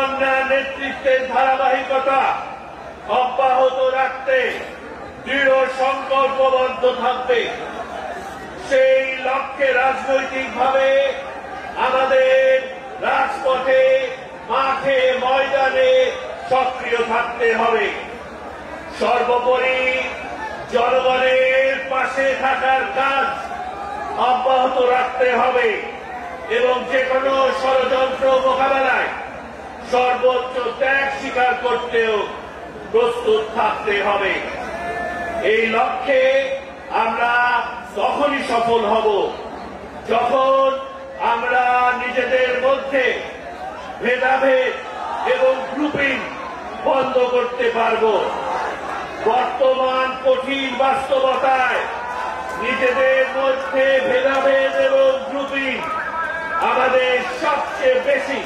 কন্যার নেতৃত্বের ধারাবাহিকতা অব্যাহত রাখতে দৃঢ় সংকল্পবদ্ধ থাকবে। সেই লক্ষ্যে রাজনৈতিকভাবে আমাদের রাজপথে, মাঠে, ময়দানে সক্রিয় থাকতে হবে। সর্বোপরি জনগণের পাশে থাকার কাজ অব্যাহত রাখতে হবে এবং যে কোনো ষড়যন্ত্র মোকাবেলায় সর্বোচ্চ ত্যাগ স্বীকার করতেও প্রস্তুত থাকতে হবে। এই লক্ষ্যে আমরা তখনই সফল হব যখন আমরা নিজেদের মধ্যে ভেদাভেদ এবং গ্রুপিং বন্ধ করতে পারব। বর্তমান কঠিন বাস্তবতায় নিজেদের মধ্যে ভেদাভেদ এবং গ্রুপিং আমাদের সবচেয়ে বেশি